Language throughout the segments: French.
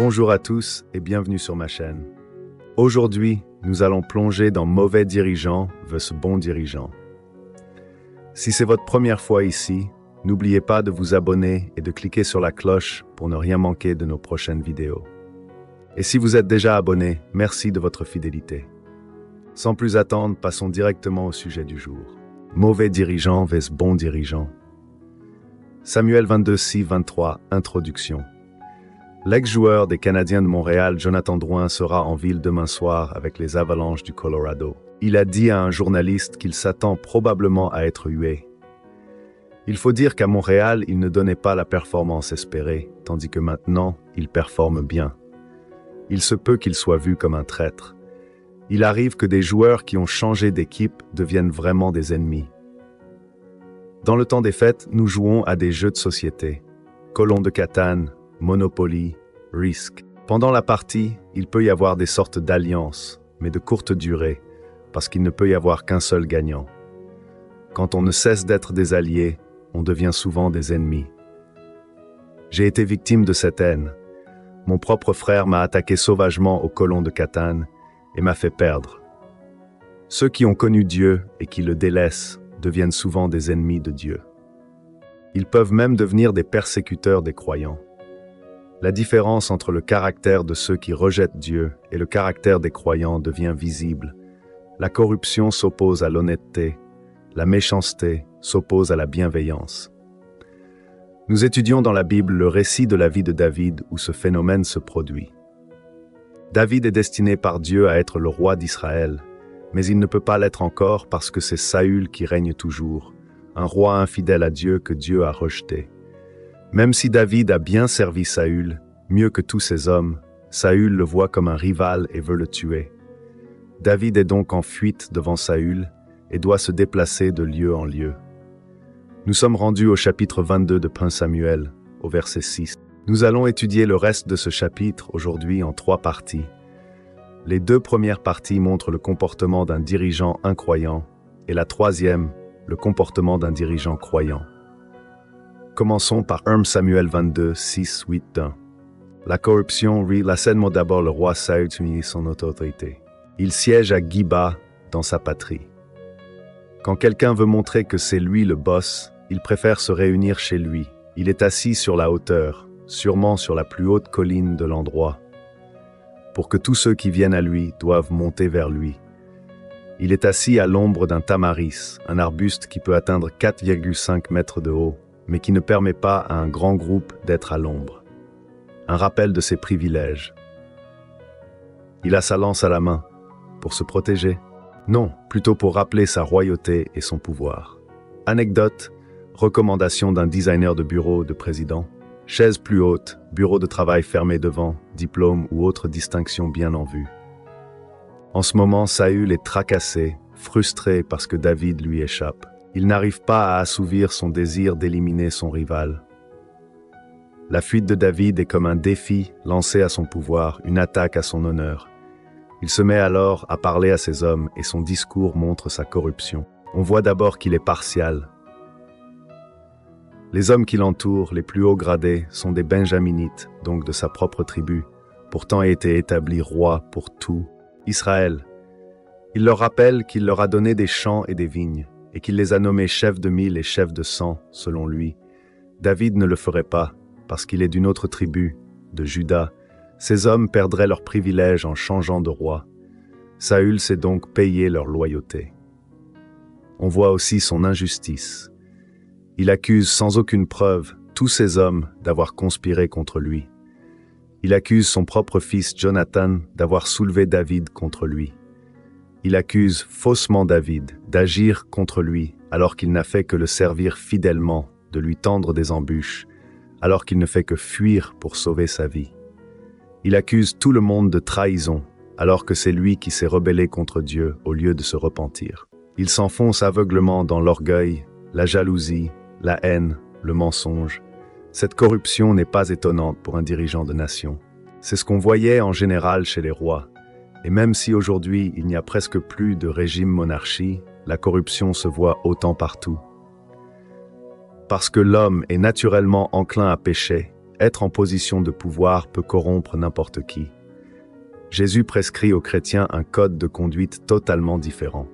Bonjour à tous et bienvenue sur ma chaîne. Aujourd'hui, nous allons plonger dans mauvais dirigeant vs bon dirigeant. Si c'est votre première fois ici, n'oubliez pas de vous abonner et de cliquer sur la cloche pour ne rien manquer de nos prochaines vidéos. Et si vous êtes déjà abonné, merci de votre fidélité. Sans plus attendre, passons directement au sujet du jour. Mauvais dirigeant vs bon dirigeant. Samuel 22:6-23, Introduction. L'ex-joueur des Canadiens de Montréal, Jonathan Drouin, sera en ville demain soir avec les Avalanches du Colorado. Il a dit à un journaliste qu'il s'attend probablement à être hué. Il faut dire qu'à Montréal, il ne donnait pas la performance espérée, tandis que maintenant, il performe bien. Il se peut qu'il soit vu comme un traître. Il arrive que des joueurs qui ont changé d'équipe deviennent vraiment des ennemis. Dans le temps des fêtes, nous jouons à des jeux de société. Colon de Catane, Monopoly, Risk. Pendant la partie, il peut y avoir des sortes d'alliances, mais de courte durée, parce qu'il ne peut y avoir qu'un seul gagnant. Quand on ne cesse d'être des alliés, on devient souvent des ennemis. J'ai été victime de cette haine. Mon propre frère m'a attaqué sauvagement au colon de Catane et m'a fait perdre. Ceux qui ont connu Dieu et qui le délaissent deviennent souvent des ennemis de Dieu. Ils peuvent même devenir des persécuteurs des croyants. La différence entre le caractère de ceux qui rejettent Dieu et le caractère des croyants devient visible. La corruption s'oppose à l'honnêteté, la méchanceté s'oppose à la bienveillance. Nous étudions dans la Bible le récit de la vie de David où ce phénomène se produit. David est destiné par Dieu à être le roi d'Israël, mais il ne peut pas l'être encore parce que c'est Saül qui règne toujours, un roi infidèle à Dieu que Dieu a rejeté. Même si David a bien servi Saül, mieux que tous ses hommes, Saül le voit comme un rival et veut le tuer. David est donc en fuite devant Saül et doit se déplacer de lieu en lieu. Nous sommes rendus au chapitre 22 de 1 Samuel, au verset 6. Nous allons étudier le reste de ce chapitre aujourd'hui en 3 parties. Les 2 premières parties montrent le comportement d'un dirigeant incroyant et la 3e, le comportement d'un dirigeant croyant. Commençons par 1 Samuel 22, 6, 8, 1. La corruption, la scène montre d'abord le roi Saül unit son autorité. Il siège à Giba dans sa patrie. Quand quelqu'un veut montrer que c'est lui le boss, il préfère se réunir chez lui. Il est assis sur la hauteur, sûrement sur la plus haute colline de l'endroit, pour que tous ceux qui viennent à lui doivent monter vers lui. Il est assis à l'ombre d'un tamaris, un arbuste qui peut atteindre 4,5 mètres de haut, mais qui ne permet pas à un grand groupe d'être à l'ombre. Un rappel de ses privilèges. Il a sa lance à la main. Pour se protéger? Non, plutôt pour rappeler sa royauté et son pouvoir. Anecdote, recommandation d'un designer de bureau de président. Chaise plus haute, bureau de travail fermé devant, diplôme ou autre distinction bien en vue. En ce moment, Saül est tracassé, frustré parce que David lui échappe. Il n'arrive pas à assouvir son désir d'éliminer son rival. La fuite de David est comme un défi lancé à son pouvoir, une attaque à son honneur. Il se met alors à parler à ses hommes et son discours montre sa corruption. On voit d'abord qu'il est partial. Les hommes qui l'entourent, les plus hauts gradés, sont des Benjaminites, donc de sa propre tribu, pourtant a été établi roi pour tout Israël. Il leur rappelle qu'il leur a donné des champs et des vignes, et qu'il les a nommés chefs de 1000 et chefs de 100, selon lui. David ne le ferait pas, parce qu'il est d'une autre tribu, de Juda. Ces hommes perdraient leurs privilèges en changeant de roi. Saül sait donc payer leur loyauté. On voit aussi son injustice. Il accuse sans aucune preuve tous ces hommes d'avoir conspiré contre lui. Il accuse son propre fils Jonathan d'avoir soulevé David contre lui. Il accuse faussement David d'agir contre lui alors qu'il n'a fait que le servir fidèlement, de lui tendre des embûches, alors qu'il ne fait que fuir pour sauver sa vie. Il accuse tout le monde de trahison alors que c'est lui qui s'est rebellé contre Dieu au lieu de se repentir. Il s'enfonce aveuglement dans l'orgueil, la jalousie, la haine, le mensonge. Cette corruption n'est pas étonnante pour un dirigeant de nation. C'est ce qu'on voyait en général chez les rois. Et même si aujourd'hui il n'y a presque plus de régime-monarchie, la corruption se voit autant partout. Parce que l'homme est naturellement enclin à pécher, être en position de pouvoir peut corrompre n'importe qui. Jésus prescrit aux chrétiens un code de conduite totalement différent.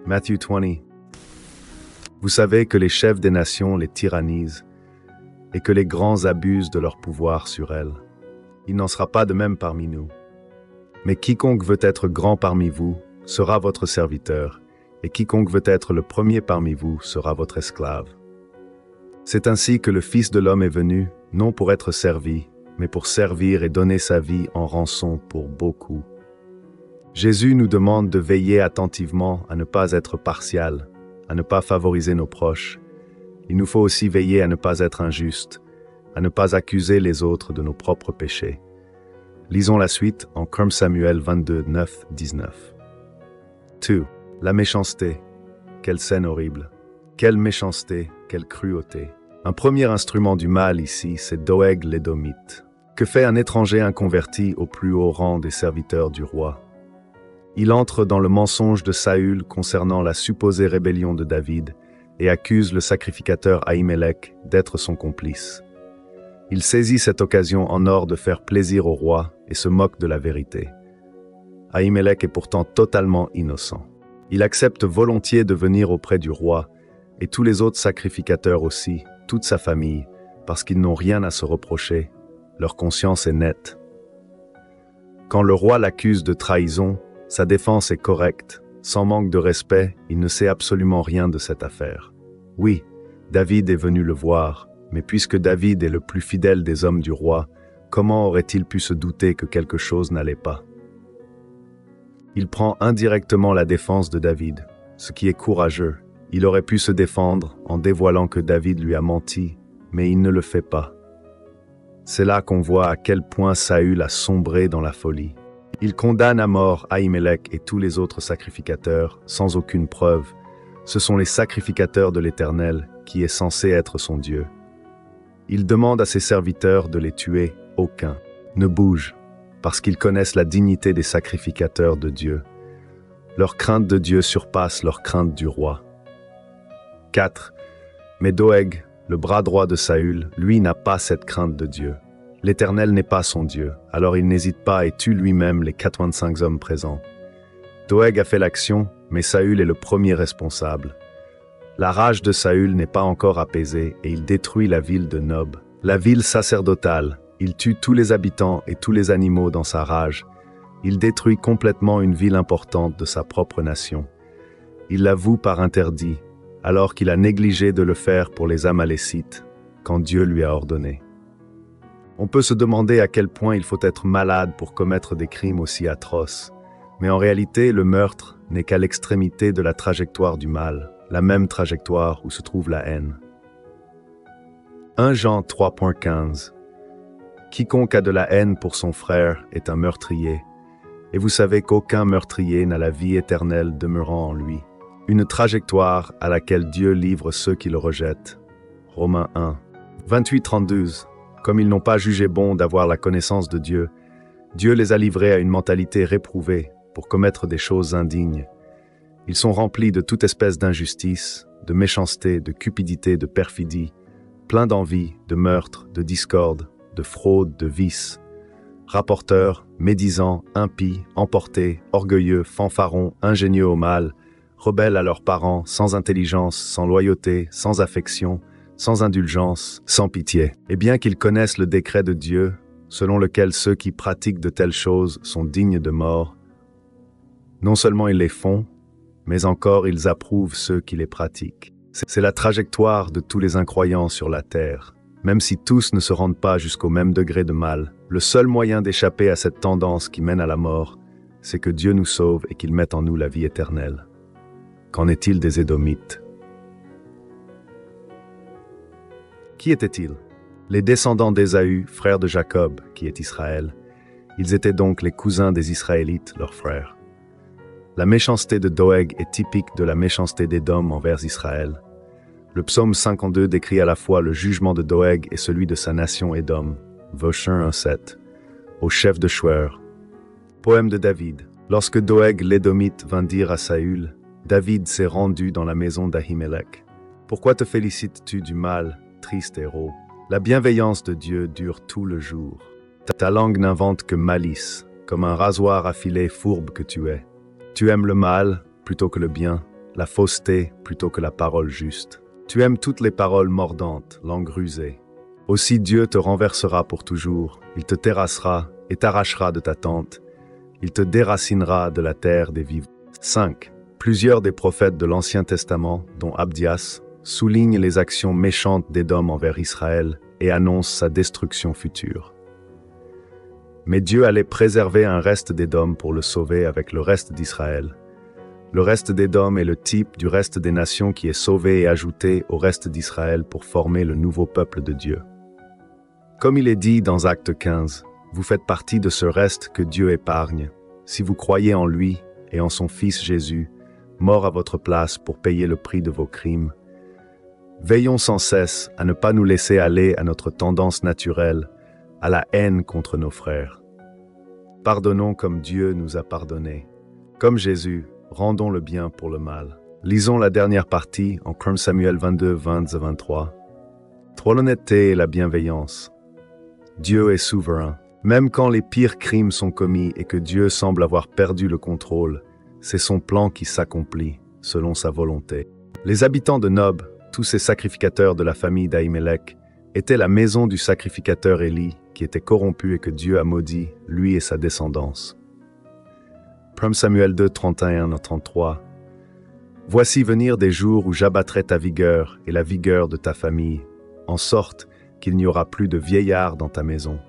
Matthieu 20. Vous savez que les chefs des nations les tyrannisent et que les grands abusent de leur pouvoir sur elles. Il n'en sera pas de même parmi nous. Mais quiconque veut être grand parmi vous sera votre serviteur, et quiconque veut être le premier parmi vous sera votre esclave. C'est ainsi que le Fils de l'homme est venu, non pour être servi, mais pour servir et donner sa vie en rançon pour beaucoup. Jésus nous demande de veiller attentivement à ne pas être partial, à ne pas favoriser nos proches. Il nous faut aussi veiller à ne pas être injuste, à ne pas accuser les autres de nos propres péchés. Lisons la suite en 1 Samuel 22, 9, 19. 2. La méchanceté. Quelle scène horrible. Quelle méchanceté, quelle cruauté. Un premier instrument du mal ici, c'est Doeg l'Édomite. Que fait un étranger inconverti au plus haut rang des serviteurs du roi? Il entre dans le mensonge de Saül concernant la supposée rébellion de David et accuse le sacrificateur Ahimelech d'être son complice. Il saisit cette occasion en or de faire plaisir au roi et se moque de la vérité. Ahimelech est pourtant totalement innocent. Il accepte volontiers de venir auprès du roi et tous les autres sacrificateurs aussi, toute sa famille, parce qu'ils n'ont rien à se reprocher. Leur conscience est nette. Quand le roi l'accuse de trahison, sa défense est correcte. Sans manque de respect, il ne sait absolument rien de cette affaire. Oui, David est venu le voir, mais puisque David est le plus fidèle des hommes du roi, comment aurait-il pu se douter que quelque chose n'allait pas? Il prend indirectement la défense de David, ce qui est courageux. Il aurait pu se défendre en dévoilant que David lui a menti, mais il ne le fait pas. C'est là qu'on voit à quel point Saül a sombré dans la folie. Il condamne à mort Ahimelech et tous les autres sacrificateurs, sans aucune preuve. Ce sont les sacrificateurs de l'Éternel, qui est censé être son Dieu. Il demande à ses serviteurs de les tuer, aucun ne bouge, parce qu'ils connaissent la dignité des sacrificateurs de Dieu. Leur crainte de Dieu surpasse leur crainte du roi. 4. Mais Doeg, le bras droit de Saül, lui n'a pas cette crainte de Dieu. L'Éternel n'est pas son Dieu, alors il n'hésite pas et tue lui-même les 85 hommes présents. Doeg a fait l'action, mais Saül est le premier responsable. La rage de Saül n'est pas encore apaisée et il détruit la ville de Nob, la ville sacerdotale. Il tue tous les habitants et tous les animaux dans sa rage. Il détruit complètement une ville importante de sa propre nation. Il la voue par interdit, alors qu'il a négligé de le faire pour les Amalécites, quand Dieu lui a ordonné. On peut se demander à quel point il faut être malade pour commettre des crimes aussi atroces. Mais en réalité, le meurtre n'est qu'à l'extrémité de la trajectoire du mal, la même trajectoire où se trouve la haine. 1 Jean 3.15. Quiconque a de la haine pour son frère est un meurtrier, et vous savez qu'aucun meurtrier n'a la vie éternelle demeurant en lui. Une trajectoire à laquelle Dieu livre ceux qui le rejettent. Romains 1. 28-32. Comme ils n'ont pas jugé bon d'avoir la connaissance de Dieu, Dieu les a livrés à une mentalité réprouvée pour commettre des choses indignes. Ils sont remplis de toute espèce d'injustice, de méchanceté, de cupidité, de perfidie, pleins d'envie, de meurtre, de discorde, de fraude, de vice. Rapporteurs, médisants, impies, emportés, orgueilleux, fanfarons, ingénieux au mal, rebelles à leurs parents, sans intelligence, sans loyauté, sans affection, sans indulgence, sans pitié. Et bien qu'ils connaissent le décret de Dieu, selon lequel ceux qui pratiquent de telles choses sont dignes de mort, non seulement ils les font, mais encore ils approuvent ceux qui les pratiquent. C'est la trajectoire de tous les incroyants sur la terre. Même si tous ne se rendent pas jusqu'au même degré de mal, le seul moyen d'échapper à cette tendance qui mène à la mort, c'est que Dieu nous sauve et qu'il mette en nous la vie éternelle. Qu'en est-il des Édomites? Qui étaient-ils? Les descendants d'Ésaü, frère de Jacob, qui est Israël. Ils étaient donc les cousins des Israélites, leurs frères. La méchanceté de Doeg est typique de la méchanceté d'Édom envers Israël. Le psaume 52 décrit à la fois le jugement de Doeg et celui de sa nation Édom. Voshin 1.7. Au chef de Chouer. Poème de David. Lorsque Doeg l'Édomite vint dire à Saül, David s'est rendu dans la maison d'Ahimelech. Pourquoi te félicites-tu du mal, triste héros? La bienveillance de Dieu dure tout le jour. Ta langue n'invente que malice, comme un rasoir affilé fourbe que tu es. Tu aimes le mal plutôt que le bien, la fausseté plutôt que la parole juste. Tu aimes toutes les paroles mordantes, langue rusée. Aussi Dieu te renversera pour toujours, il te terrassera et t'arrachera de ta tente. Il te déracinera de la terre des vivants. 5. Plusieurs des prophètes de l'Ancien Testament, dont Abdias, soulignent les actions méchantes d'Édom envers Israël et annoncent sa destruction future. Mais Dieu allait préserver un reste d'Édom pour le sauver avec le reste d'Israël. Le reste d'Édom est le type du reste des nations qui est sauvé et ajouté au reste d'Israël pour former le nouveau peuple de Dieu. Comme il est dit dans Actes 15, vous faites partie de ce reste que Dieu épargne, si vous croyez en lui et en son Fils Jésus, mort à votre place pour payer le prix de vos crimes. Veillons sans cesse à ne pas nous laisser aller à notre tendance naturelle, à la haine contre nos frères. Pardonnons comme Dieu nous a pardonné. Comme Jésus, rendons le bien pour le mal. Lisons la dernière partie en 1 Samuel 22, 20-23. Trop l'honnêteté et la bienveillance. Dieu est souverain. Même quand les pires crimes sont commis et que Dieu semble avoir perdu le contrôle, c'est son plan qui s'accomplit, selon sa volonté. Les habitants de Nob, tous ces sacrificateurs de la famille d'Ahimelech, étaient la maison du sacrificateur Élie, qui était corrompu et que Dieu a maudit, lui et sa descendance. 1 Samuel 2, 31-33. Voici venir des jours où j'abattrai ta vigueur et la vigueur de ta famille, en sorte qu'il n'y aura plus de vieillard dans ta maison.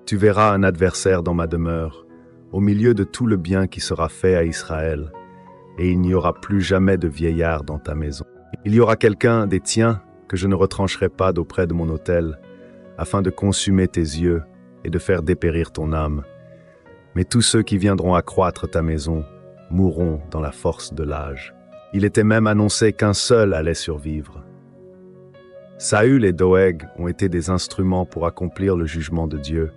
Tu verras un adversaire dans ma demeure, au milieu de tout le bien qui sera fait à Israël, et il n'y aura plus jamais de vieillard dans ta maison. Il y aura quelqu'un des tiens que je ne retrancherai pas d'auprès de mon autel, afin de consumer tes yeux et de faire dépérir ton âme. Mais tous ceux qui viendront accroître ta maison mourront dans la force de l'âge. Il était même annoncé qu'un seul allait survivre. Saül et Doeg ont été des instruments pour accomplir le jugement de Dieu,